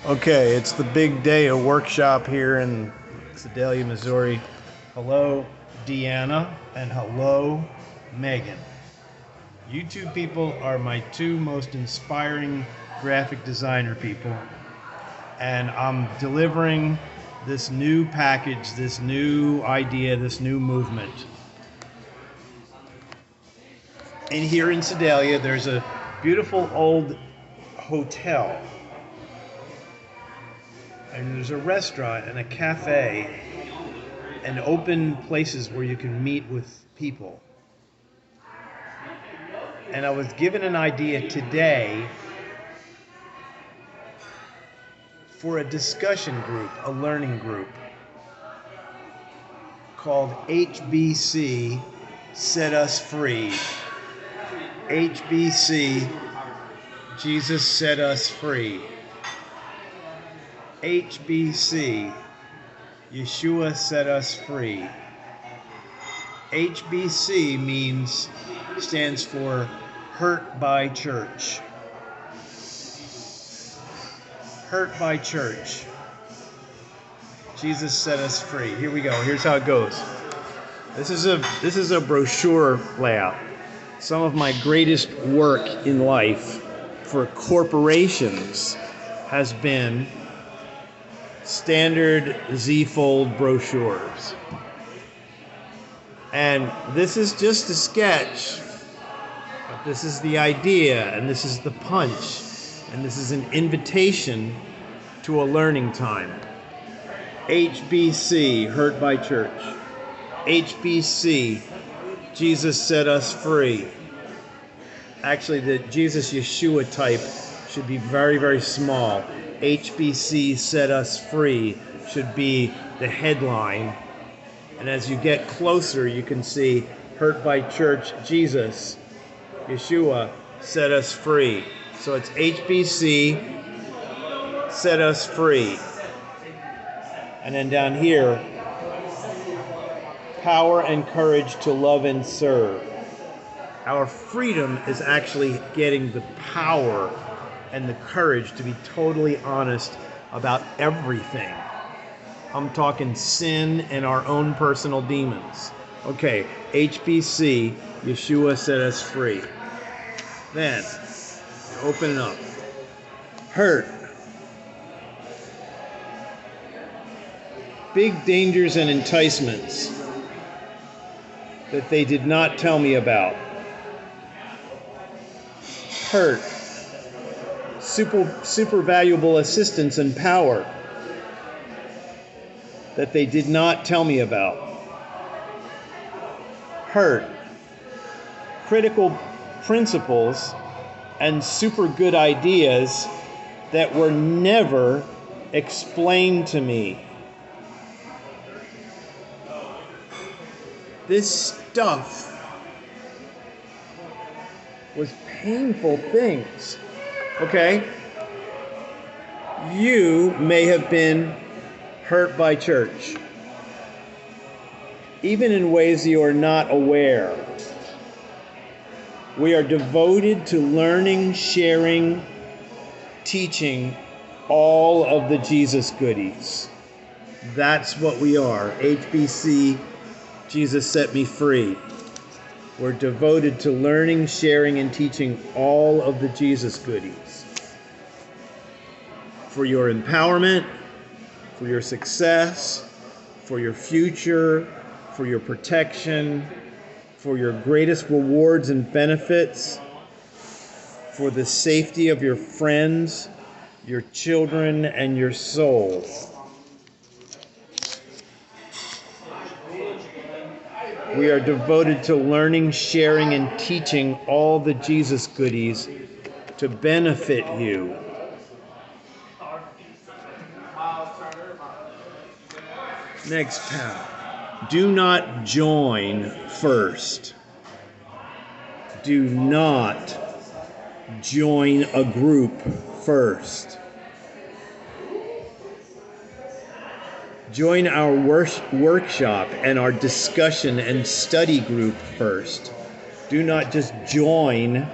Okay, it's the big day of workshop here in Sedalia, Missouri. Hello, Deanna, and hello, Megan. You two people are my two most inspiring graphic designer people, and I'm delivering this new package, this new idea, this new movement. And here in Sedalia, there's a beautiful old hotel, and there's a restaurant and a cafe and open places where you can meet with people. And I was given an idea today for a discussion group, a learning group called HBC Set Us Free. HBC Jesus Set Us Free. HBC Yeshua Set Us Free. HBC stands for Hurt by Church. Hurt by Church. Jesus set us free. Here we go. Here's how it goes. This is a brochure layout. Some of my greatest work in life for corporations has been standard Z-fold brochures. And this is just a sketch, but this is the idea, and this is the punch, and this is an invitation to a learning time. HBC, Hurt by Church. HBC, Jesus Set Us Free. Actually, the Jesus Yeshua type should be very, very small. HBC Set Us Free should be the headline. And as you get closer, you can see Hurt by Church, Jesus, Yeshua, Set Us Free. So it's HBC, Set Us Free. And then down here, power and courage to love and serve. Our freedom is actually getting the power and the courage to be totally honest about everything. I'm talking sin and our own personal demons. Okay, HBC, Yeshua Set Us Free. Then, open it up. Hurt. Big dangers and enticements that they did not tell me about. Hurt. Super valuable assistance and power that they did not tell me about. Hurt. Critical principles and super good ideas that were never explained to me. This stuff was painful things. Okay? You may have been hurt by church, even in ways you are not aware. We are devoted to learning, sharing, teaching all of the Jesus goodies. That's what we are. HBC, Jesus Set Me Free. We're devoted to learning, sharing, and teaching all of the Jesus goodies. For your empowerment, for your success, for your future, for your protection, for your greatest rewards and benefits, for the safety of your friends, your children, and your soul. We are devoted to learning, sharing, and teaching all the Jesus goodies to benefit you. Next path. Do not join first. Do not join a group first. Join our workshop and our discussion and study group first. Do not just join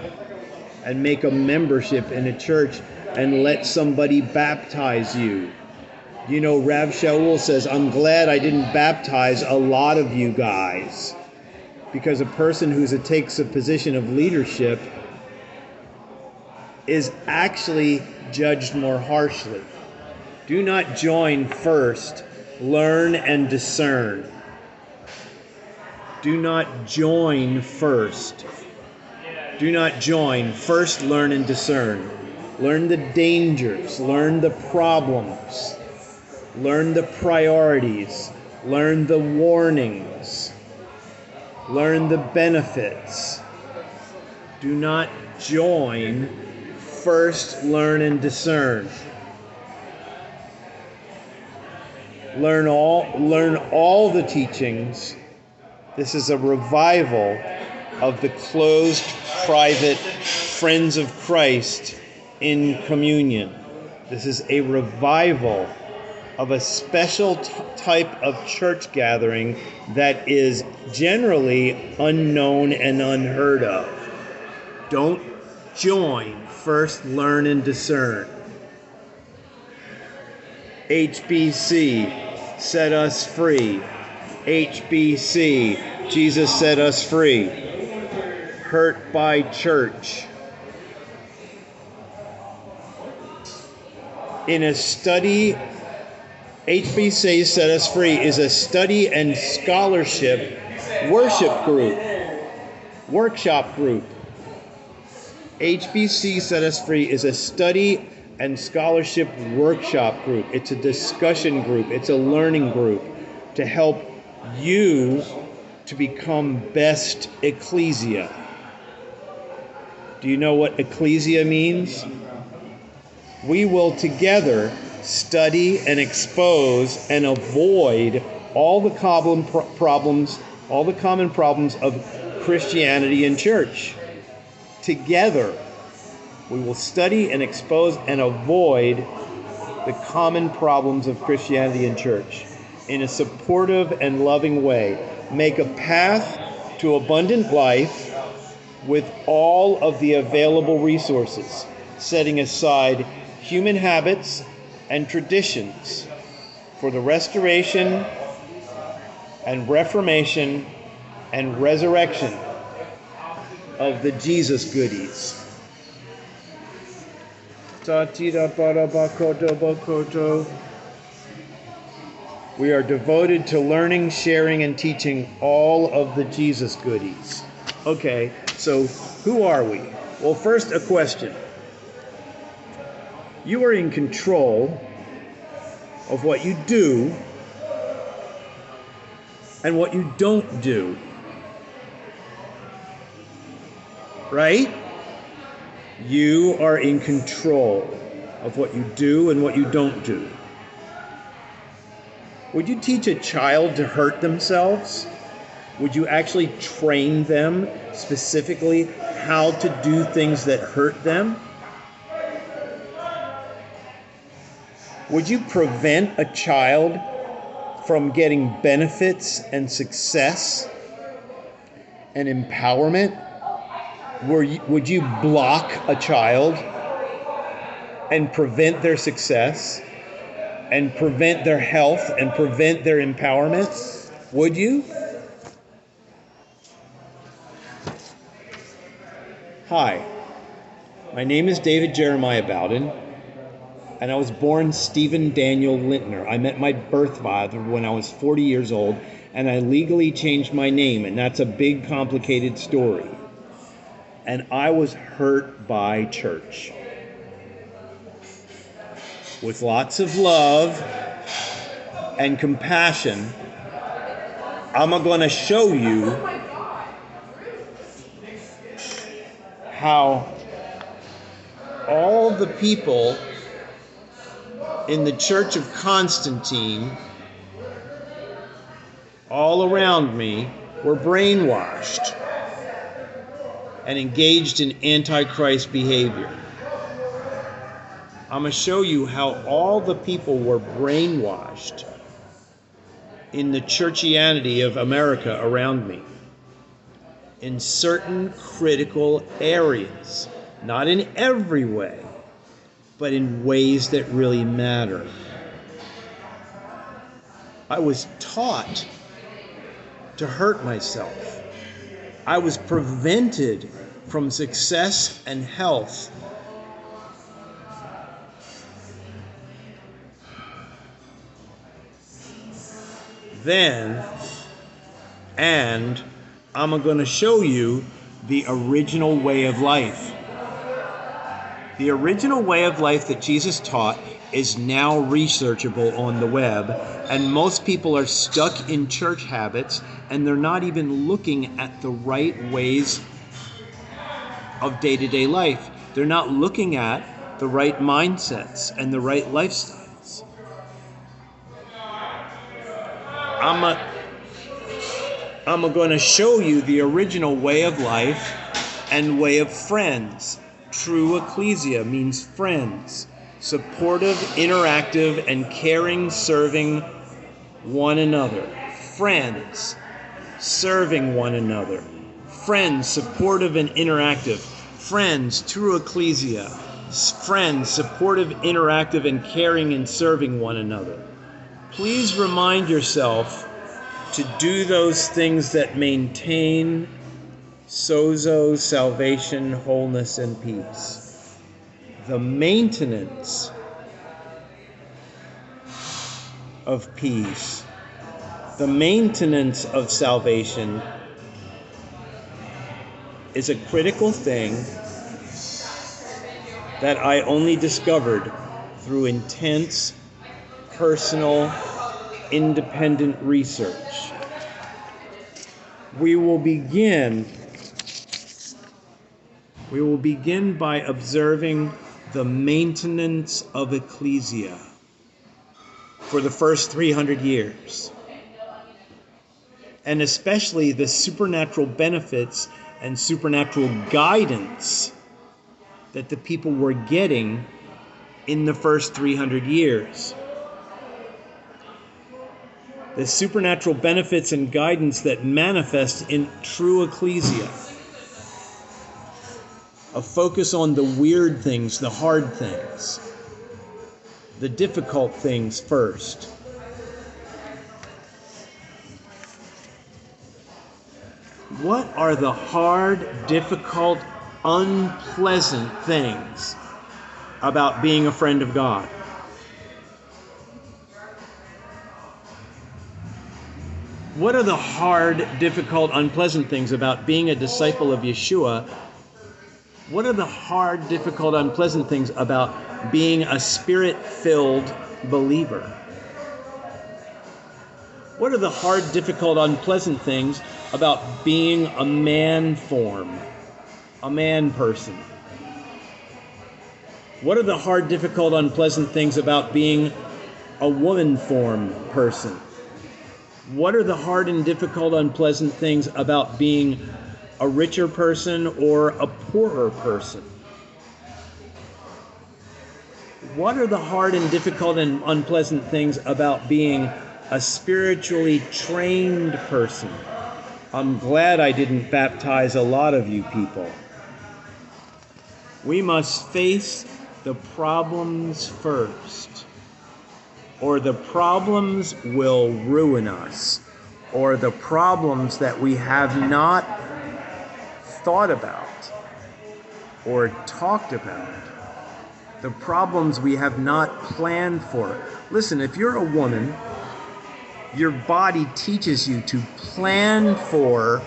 and make a membership in a church and let somebody baptize you. You know, Rav Shaul says, I'm glad I didn't baptize a lot of you guys, because a person who takes a position of leadership is actually judged more harshly. Do not join first, learn and discern. Do not join first. Do not join. First, learn and discern. Learn the dangers. Learn the problems. Learn the priorities. Learn the warnings. Learn the benefits. Do not join. First, learn and discern. Learn all the teachings. This is a revival of the closed, private Friends of Christ in communion. This is a revival of a special type of church gathering that is generally unknown and unheard of. Don't join. First, learn and discern. HBC, set us free. HBC, Jesus set us free. Hurt by church. In a study, HBC Set Us Free is a study and scholarship worship group, workshop group. HBC Set Us Free is a study and scholarship workshop group. It's a discussion group. It's a learning group to help you to become best ecclesia. Do you know what ecclesia means? We will together study and expose and avoid all the common problems of Christianity and church. Together, we will study and expose and avoid the common problems of Christianity and church in a supportive and loving way. Make a path to abundant life with all of the available resources, setting aside human habits and traditions for the restoration and reformation and resurrection of the Jesus goodies. We are devoted to learning, sharing, and teaching all of the Jesus goodies. Okay, so who are we? Well, first, a question. You are in control of what you do and what you don't do. Right? You are in control of what you do and what you don't do. Would you teach a child to hurt themselves? Would you actually train them specifically how to do things that hurt them? Would you prevent a child from getting benefits and success and empowerment? Would you block a child and prevent their success and prevent their health and prevent their empowerment? Would you? Hi, my name is David Jeremiah Bowden, and I was born Stephen Daniel Lintner. I met my birth father when I was 40 years old, and I legally changed my name, and that's a big, complicated story. And I was hurt by church. With lots of love and compassion, I'm going to show you how all the people in the Church of Constantine all around me were brainwashed and engaged in antichrist behavior. I'm going to show you how all the people were brainwashed in the churchianity of America around me in certain critical areas, not in every way, but in ways that really matter. I was taught to hurt myself. I was prevented from success and health. And I'm going to show you the original way of life. The original way of life that Jesus taught is now researchable on the web, and most people are stuck in church habits, and they're not even looking at the right ways of day-to-day life. They're not looking at the right mindsets and the right lifestyles. I'm going to show you the original way of life and way of friends. True ecclesia means friends. Supportive, interactive, and caring, serving one another. Friends, serving one another. Friends, supportive and interactive. Friends, true ecclesia. Friends, supportive, interactive, and caring and serving one another. Please remind yourself to do those things that maintain sozo, salvation, wholeness, and peace. The maintenance of peace, the maintenance of salvation is a critical thing that I only discovered through intense, personal, independent research. We will begin by observing the maintenance of ecclesia for the first 300 years, and especially the supernatural benefits and supernatural guidance that the people were getting in the first 300 years. The supernatural benefits and guidance that manifest in true ecclesia. A focus on the weird things, the hard things, the difficult things first. What are the hard, difficult, unpleasant things about being a friend of God? What are the hard, difficult, unpleasant things about being a disciple of Yeshua? What are the hard, difficult, unpleasant things about being a spirit-filled believer? What are the hard, difficult, unpleasant things about being a man form, a man person? What are the hard, difficult, unpleasant things about being a woman form person? What are the hard and difficult, unpleasant things about being a richer person or a poorer person? What are the hard and difficult and unpleasant things about being a spiritually trained person? I'm glad I didn't baptize a lot of you people. We must face the problems first, or the problems will ruin us, or the problems that we have not thought about or talked about, the problems we have not planned for. Listen, if you're a woman, your body teaches you to plan for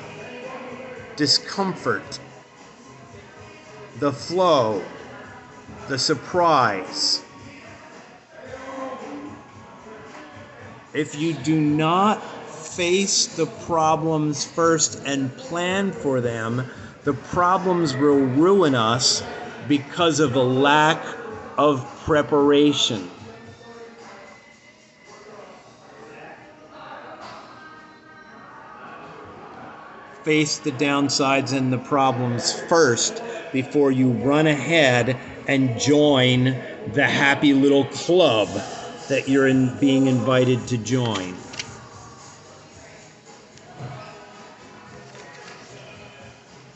discomfort, the flow, the surprise. If you do not face the problems first and plan for them, the problems will ruin us because of a lack of preparation. Face the downsides and the problems first before you run ahead and join the happy little club that you're being invited to join.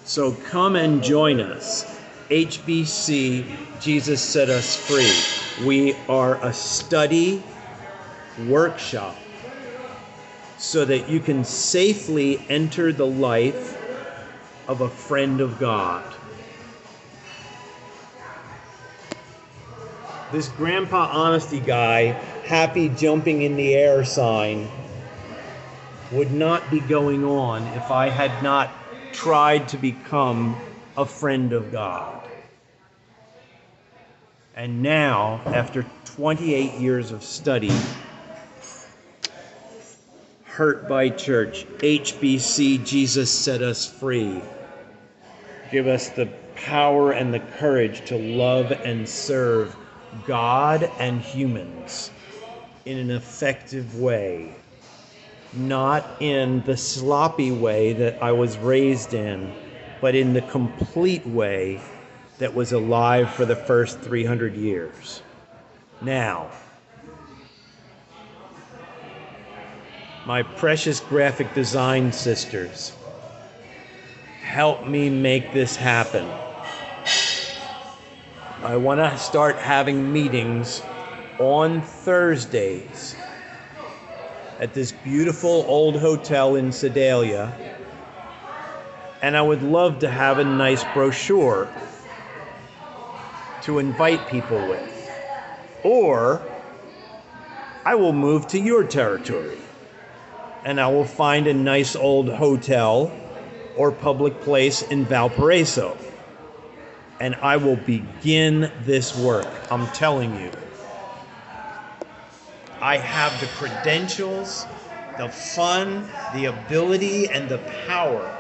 So come and join us HBC, Jesus Set Us Free. We are a study workshop so that you can safely enter the life of a friend of God. This Grandpa Honesty guy, happy jumping in the air sign, would not be going on if I had not tried to become a friend of God. And now, after 28 years of study, hurt by church, HBC, Jesus Set Us Free. Give us the power and the courage to love and serve God and humans in an effective way. Not in the sloppy way that I was raised in, but in the complete way that was alive for the first 300 years. Now, my precious graphic design sisters, help me make this happen. I want to start having meetings on Thursdays at this beautiful old hotel in Sedalia, and I would love to have a nice brochure to invite people with. Or I will move to your territory and I will find a nice old hotel or public place in Valparaiso, and I will begin this work. I'm telling you, I have the credentials, the fun, the ability, and the power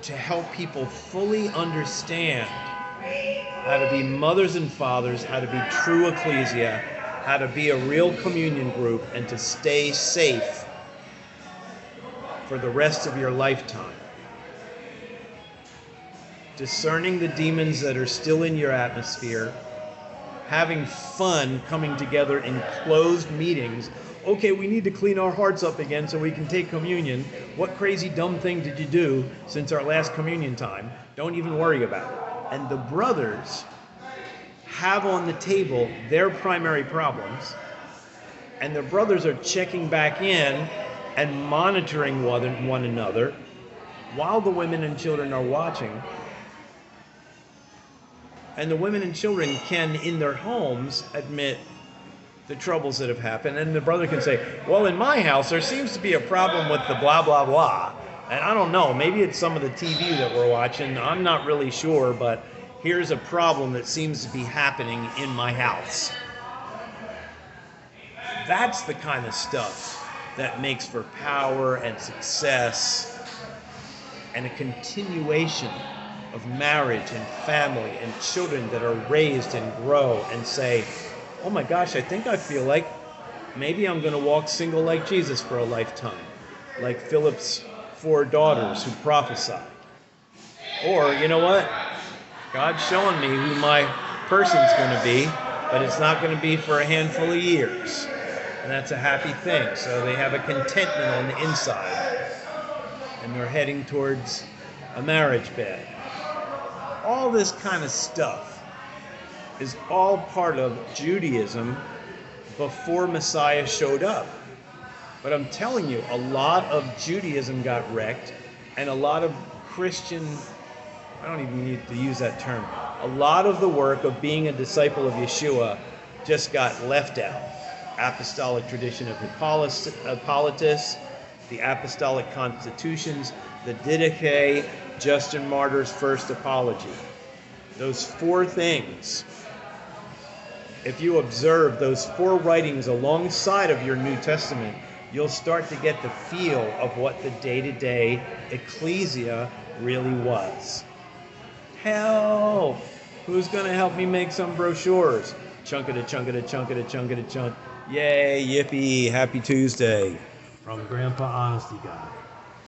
to help people fully understand how to be mothers and fathers, how to be true ecclesia, how to be a real communion group, and to stay safe for the rest of your lifetime. Discerning the demons that are still in your atmosphere, having fun coming together in closed meetings. Okay, we need to clean our hearts up again so we can take communion. What crazy dumb thing did you do since our last communion time? Don't even worry about it. And the brothers have on the table their primary problems, and the brothers are checking back in and monitoring one another while the women and children are watching. And the women and children can, in their homes, admit the troubles that have happened. And the brother can say, well, in my house, there seems to be a problem with the blah, blah, blah. And I don't know, maybe it's some of the TV that we're watching. I'm not really sure, but here's a problem that seems to be happening in my house. That's the kind of stuff that makes for power and success and a continuation of marriage and family and children that are raised and grow and say, oh my gosh, I think I feel like maybe I'm going to walk single like Jesus for a lifetime, like Philip's 4 daughters who prophesied. Or, you know what? God's showing me who my person's going to be, but it's not going to be for a handful of years. And that's a happy thing. So they have a contentment on the inside, and they're heading towards a marriage bed. All this kind of stuff is all part of Judaism before Messiah showed up. But I'm telling you, a lot of Judaism got wrecked, and a lot of Christian, I don't even need to use that term, a lot of the work of being a disciple of Yeshua just got left out. Apostolic tradition of Hippolytus, the apostolic constitutions, the Didache, Justin Martyr's first apology. Those 4 things, if you observe those 4 writings alongside of your New Testament, you'll start to get the feel of what the day-to-day ecclesia really was. Help! Who's going to help me make some brochures? Chunk-a-da, chunk-a-da, chunk-a-da, chunk-a-da, chunk. Yay, yippee, happy Tuesday. From Grandpa Honesty Guy.